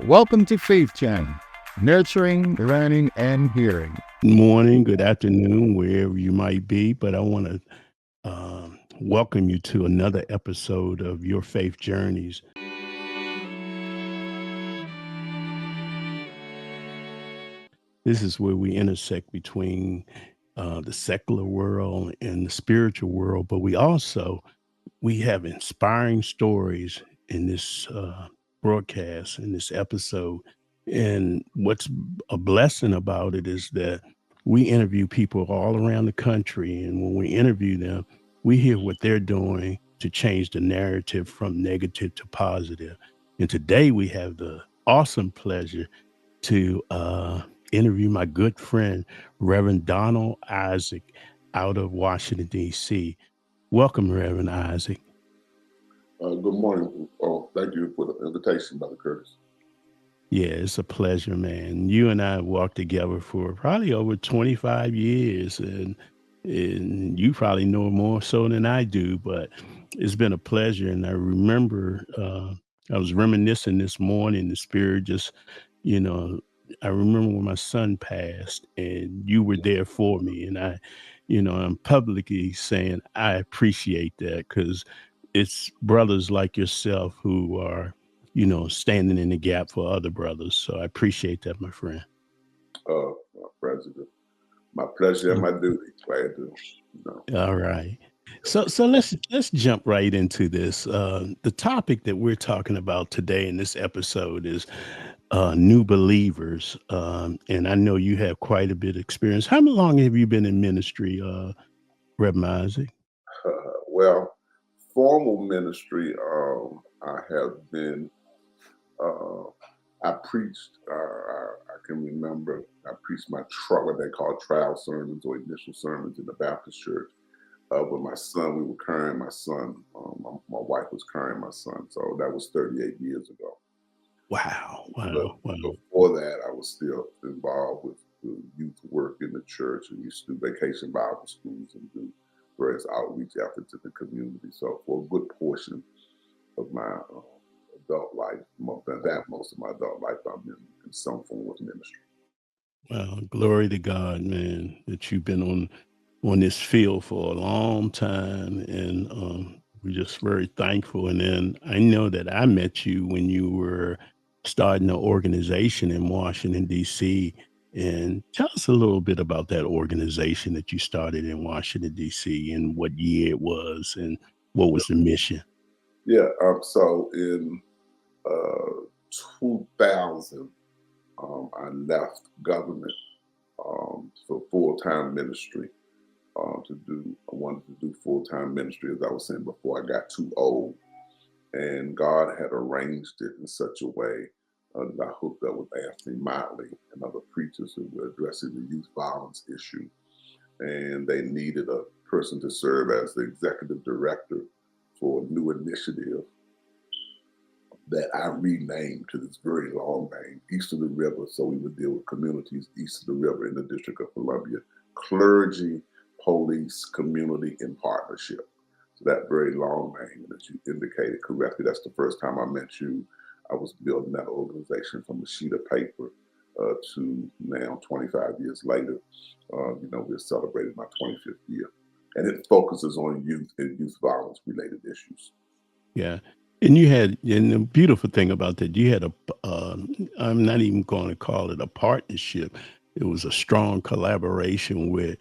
Welcome to Faith Jam, nurturing, learning, and hearing. Morning, good afternoon, wherever you might be. But I want to welcome you to another episode of Your Faith Journeys. This is where we intersect between the secular world and the spiritual world, but we have inspiring stories in this broadcast, in this episode. And what's a blessing about it is that we interview people all around the country. And when we interview them, we hear what they're doing to change the narrative from negative to positive. And today we have the awesome pleasure to interview my good friend, Reverend Donald Isaac, out of Washington, D.C. Welcome, Reverend Isaac. Good morning. Oh, thank you for the invitation, Brother Curtis. Yeah, it's a pleasure, man. You and I walked together for probably over 25 years, and you probably know more so than I do, but it's been a pleasure. And I remember I was reminiscing this morning, the spirit just, you know, I remember when my son passed and you were there for me. And I'm publicly saying I appreciate that because it's brothers like yourself who are standing in the gap for other brothers. So I appreciate that, my friend. My President, my pleasure and my duty. Glad to, All right. So let's jump right into this. The topic that we're talking about today in this episode is new believers, and I know you have quite a bit of experience. How long have you been in ministry, Reverend Isaac? well, formal ministry. I have been. Uh, I preached. I can remember. I preached what they call trial sermons or initial sermons in the Baptist church. With my son, we were carrying my son. My wife was carrying my son. So that was 38 years ago. Wow, But wow, wow. before that, I was still involved with the youth work in the church and used to do vacation Bible schools and do various outreach efforts in the community. So for a good portion of my adult life, most of my adult life, I'm in some form of ministry. Well, glory to God, man, that you've been on this field for a long time, and we're just very thankful. And then I know that I met you when you were starting an organization in Washington D.C. And tell us a little bit about that organization that you started in Washington D.C. and what year it was and what was the mission. Yeah. So in uh, 2000, I left government for full-time ministry I wanted to do full-time ministry, as I was saying before, I got too old. And God had arranged it in such a way that I hooked up with Anthony Motley and other preachers who were addressing the youth violence issue. And they needed a person to serve as the executive director for a new initiative that I renamed to this very long name, East of the River. So we would deal with communities east of the river in the District of Columbia, clergy, police, community in partnership. So that very long name, and as you indicated correctly, that's the first time I met you. I was building that organization from a sheet of paper to now 25 years later. We're celebrating my 25th year. And it focuses on youth and youth violence related issues. Yeah. And the beautiful thing about that, you had I'm not even going to call it a partnership. It was a strong collaboration with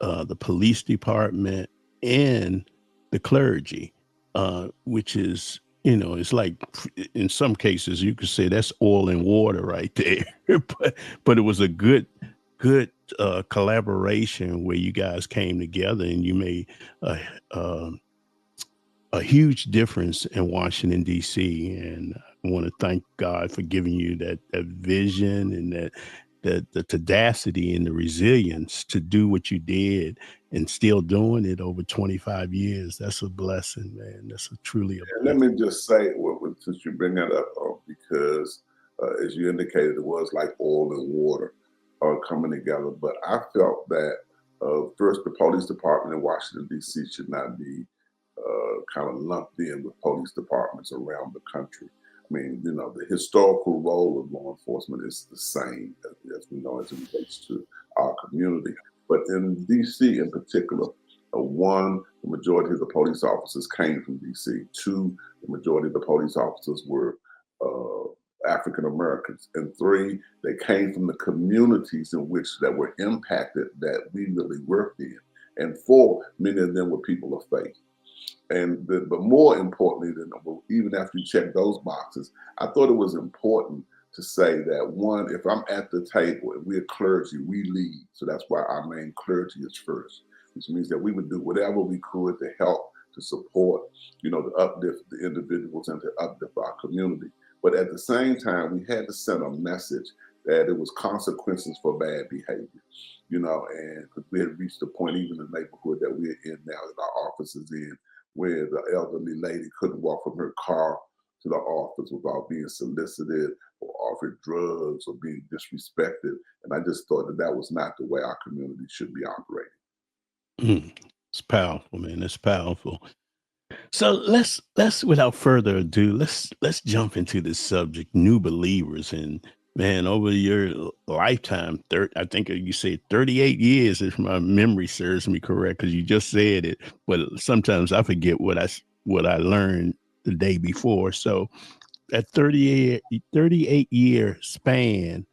the police department and the clergy, which is, it's like in some cases you could say that's oil and water right there. but it was a good collaboration where you guys came together and you made a, uh, a huge difference in Washington D.C. And I want to thank God for giving you that vision and that the tenacity and the resilience to do what you did and still doing it over 25 years. That's a blessing, man. That's truly a And let blessing. me just say, since you bring that up, because as you indicated, it was like oil and water coming together. But I felt that first, the police department in Washington, D.C. should not be kind of lumped in with police departments around the country. I mean, the historical role of law enforcement is the same as we know as it relates to our community. But in DC in particular, one, the majority of the police officers came from DC. Two, the majority of the police officers were African Americans. And three, they came from the communities in which that were impacted that we really worked in. And four, many of them were people of faith. But more importantly than even after you check those boxes, I thought it was important to say that one, if I'm at the table and we're clergy, we lead. So that's why our main clergy is first, which means that we would do whatever we could to help, to support, to uplift the individuals and to uplift our community. But at the same time, we had to send a message that it was consequences for bad behavior, and we had reached the point, even in the neighborhood that we're in now, that our office is in, where the elderly lady couldn't walk from her car to the office without being solicited or offered drugs or being disrespected. And I just thought that that was not the way our community should be operating. It's powerful, man. It's powerful. So let's without further ado, let's jump into this subject, new believers. And man, over your lifetime, I think you said 38 years, if my memory serves me correct, because you just said it. But sometimes I forget what I learned the day before. So at 38 year span,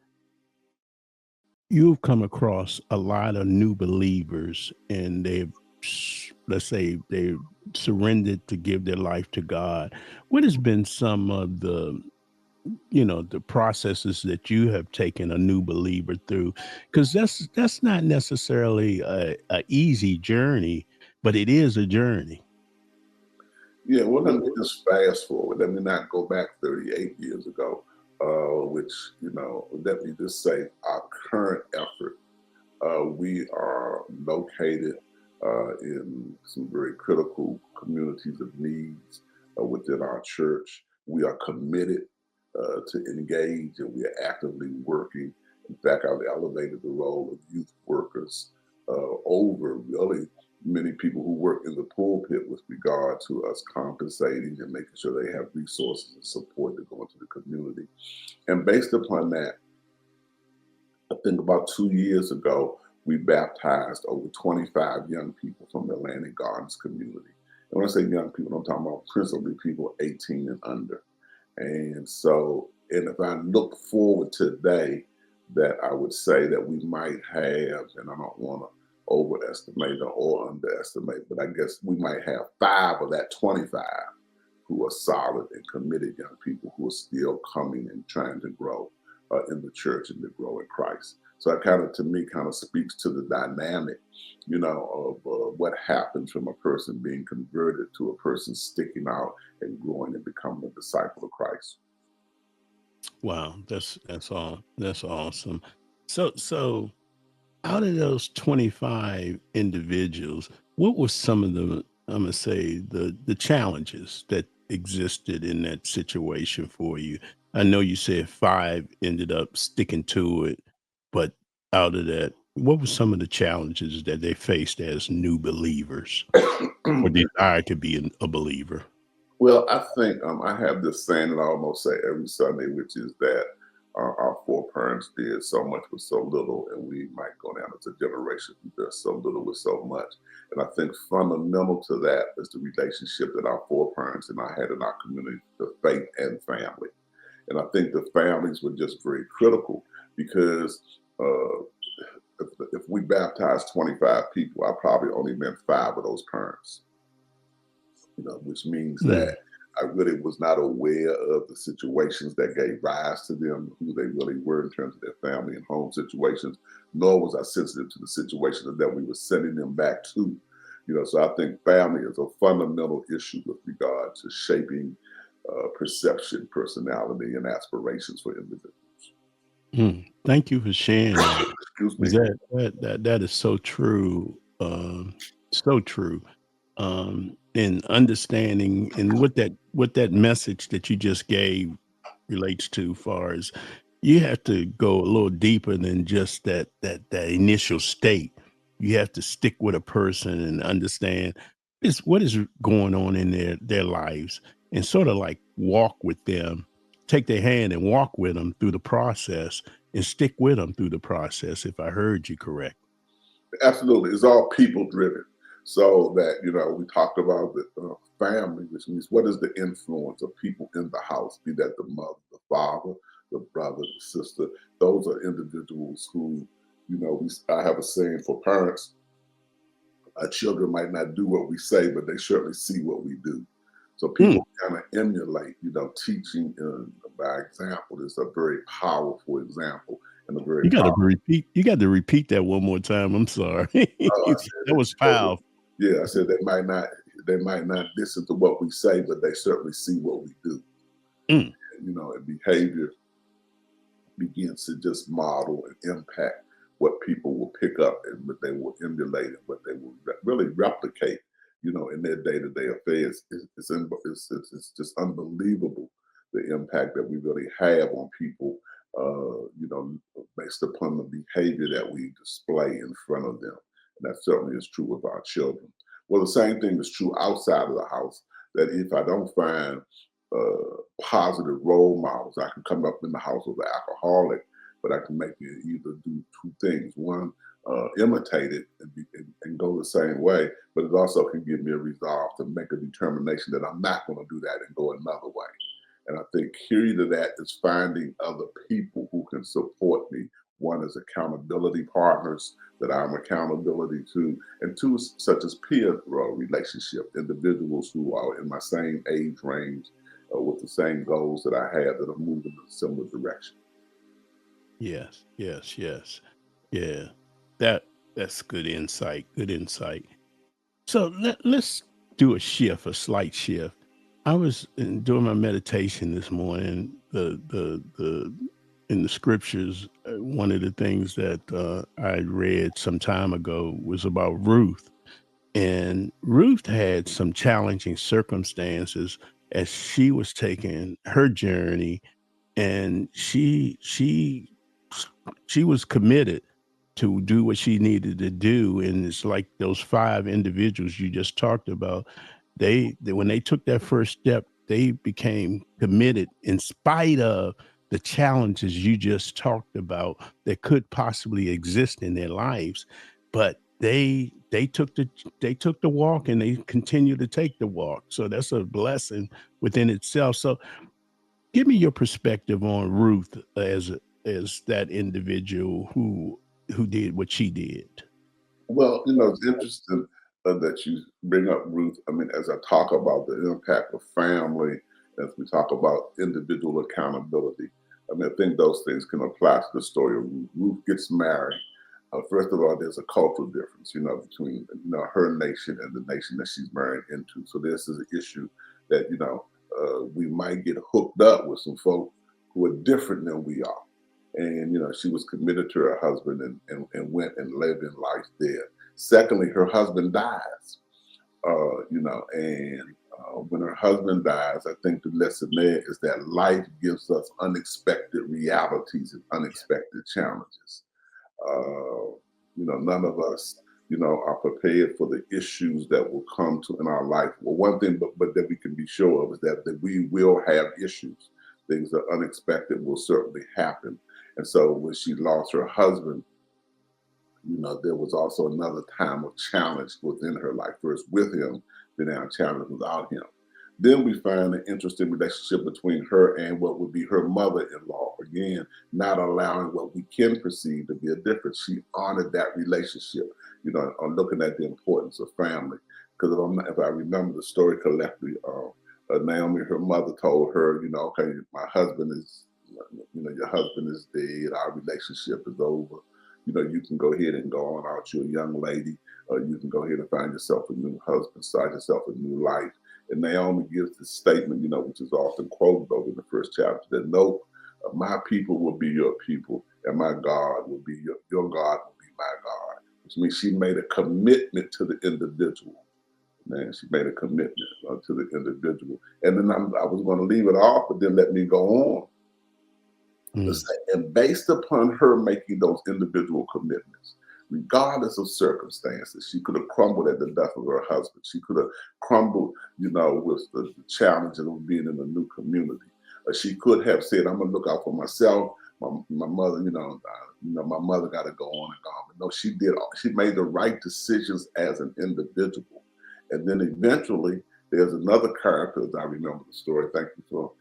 you've come across a lot of new believers, and let's say they've surrendered to give their life to God. What has been some of the processes that you have taken a new believer through? Because that's not necessarily a easy journey, but it is a journey. Yeah, well, let me just fast forward. Let me not go back 38 years ago, which, let me just say our current effort. We are located in some very critical communities of needs within our church. We are committed to engage, and we are actively working. In fact, I've elevated the role of youth workers over really many people who work in the pulpit with regard to us compensating and making sure they have resources and support to go into the community. And based upon that, I think about 2 years ago, we baptized over 25 young people from the Atlantic Gardens community. And when I say young people, I'm talking about principally people 18 and under. And so, and if I look forward today, that I would say that we might have, and I don't want to overestimate or underestimate, but I guess we might have 5 of that 25 who are solid and committed young people who are still coming and trying to grow in the church and to grow in Christ. So that to me speaks to the dynamic, of what happens from a person being converted to a person sticking out and growing and becoming a disciple of Christ. Wow, that's all. That's awesome. So out of those 25 individuals, what were some of the, I'm gonna say, the challenges that existed in that situation for you? I know you said 5 ended up sticking to it, but out of that, what were some of the challenges that they faced as new believers or desire to be a believer? Well, I think I have this saying that I almost say every Sunday, which is that our foreparents did so much with so little, and we might go down as a generation who does so little with so much. And I think fundamental to that is the relationship that our foreparents and I had in our community, the faith and family. And I think the families were just very critical because if we baptized 25 people, I probably only met 5 of those parents. Which means that I really was not aware of the situations that gave rise to them, who they really were in terms of their family and home situations, nor was I sensitive to the situations that we were sending them back to. So I think family is a fundamental issue with regard to shaping perception, personality, and aspirations for individuals. Thank you for sharing that. Excuse me. That is so true. So true. And understanding and what that message that you just gave relates to, far as you have to go a little deeper than just that initial state. You have to stick with a person and understand what is going on in their lives, and sort of like walk with them take their hand and walk with them through the process and stick with them through the process, if I heard you correct. Absolutely. It's all people driven. So that, we talked about the family, which means what is the influence of people in the house, be that the mother, the father, the brother, the sister. Those are individuals who, I have a saying for parents, our children might not do what we say, but they certainly see what we do. So people kind of emulate, teaching by example is a very powerful example and a very You got to powerful. repeat. You got to repeat that one more time. I'm sorry. I That was powerful. Yeah, I said they might not listen to what we say, but they certainly see what we do. Mm. And behavior begins to just model and impact what people will pick up and what they will emulate and what they will really replicate, in their day-to-day affairs. It's just unbelievable the impact that we really have on people, based upon the behavior that we display in front of them. And that certainly is true with our children. Well, the same thing is true outside of the house, that if I don't find positive role models, I can come up in the house with an alcoholic, but I can make it either do two things. One, imitate it and go the same way, but it also can give me a resolve to make a determination that I'm not going to do that and go another way. And I think key to that is finding other people who can support me. One is accountability partners that I'm accountability to, and two, such as peer relationship, individuals who are in my same age range with the same goals that I have that are moving in a similar direction. Yes. Yeah. That's good insight. Good insight. So let's do a slight shift. I was doing my meditation this morning. The in the scriptures, one of the things that I read some time ago was about Ruth, and Ruth had some challenging circumstances as she was taking her journey, and she was committed to do what she needed to do. And it's like those 5 individuals you just talked about, they when they took that first step, they became committed in spite of the challenges you just talked about that could possibly exist in their lives. But they took the walk, and they continue to take the walk. So that's a blessing within itself. So give me your perspective on Ruth as that individual who did what she did. Well, it's interesting that you bring up Ruth. I mean, as I talk about the impact of family, as we talk about individual accountability, I mean, I think those things can apply to the story of Ruth. Ruth gets married. First of all, there's a cultural difference, between her nation and the nation that she's married into. So this is an issue that we might get hooked up with some folk who are different than we are. And she was committed to her husband and went and lived in life there. Secondly, her husband dies. And when her husband dies, I think the lesson there is that life gives us unexpected realities and unexpected challenges. None of us, are prepared for the issues that will come to in our life. Well, one thing, but that we can be sure of is that we will have issues. Things that are unexpected will certainly happen. And so when she lost her husband, there was also another time of challenge within her life. First with him, then now challenge without him. Then we find an interesting relationship between her and what would be her mother-in-law. Again, not allowing what we can perceive to be a difference. She honored that relationship, on looking at the importance of family. Because if I remember the story correctly, Naomi, her mother told her, okay, my husband is, your husband is dead. Our relationship is over. You can go ahead and go on out. You're a young lady. You can go ahead and find yourself a new husband, start yourself a new life. And Naomi gives this statement, which is often quoted over in the first chapter, that no, my people will be your people, and my God will be your God will be my God. Which means she made a commitment to the individual. Man, she made a commitment to the individual. And then I was going to leave it off, but then let me go on. And based upon her making those individual commitments, regardless of circumstances, she could have crumbled at the death of her husband. She could have crumbled, with the challenges of being in a new community. She could have said, "I'm gonna look out for myself." My mother, my mother got to go on and on. But no, she did. She made the right decisions as an individual, and then eventually there's another character, as I remember the story. Thank you for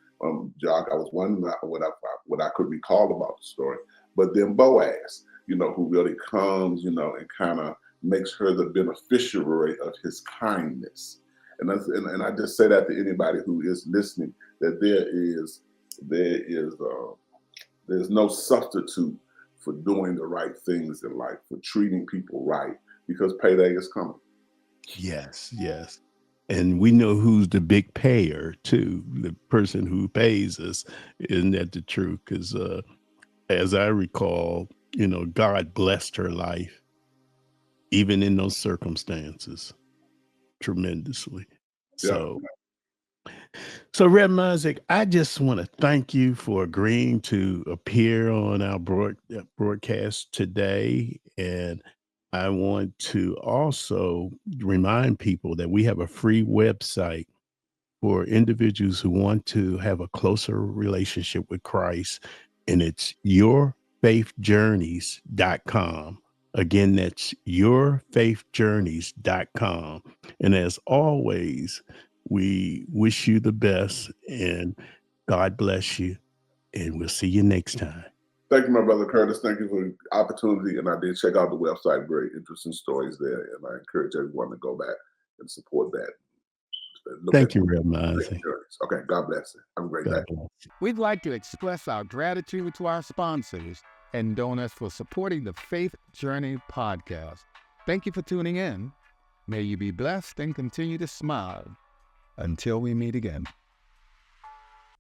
Jock. I was wondering what I could recall about the story. But then Boaz, who really comes, and kind of makes her the beneficiary of his kindness. And I just say that to anybody who is listening, that there's no substitute for doing the right things in life, for treating people right, because payday is coming. Yes, yes. And we know who's the big payer too, the person who pays us. Isn't that the truth? Because as I recall, God blessed her life, even in those circumstances, tremendously. Yeah. So Rev Isaac, I just want to thank you for agreeing to appear on our broadcast today. And I want to also remind people that we have a free website for individuals who want to have a closer relationship with Christ, and it's yourfaithjourneys.com. Again, that's yourfaithjourneys.com. And as always, we wish you the best, and God bless you, and we'll see you next time. Thank you, my brother Curtis. Thank you for the opportunity. And I did check out the website. Very interesting stories there. And I encourage everyone to go back and support that. Thank you, Rev Isaac. Okay, God bless you. Have a great day. We'd like to express our gratitude to our sponsors and donors for supporting the Faith Journey podcast. Thank you for tuning in. May you be blessed and continue to smile. Until we meet again.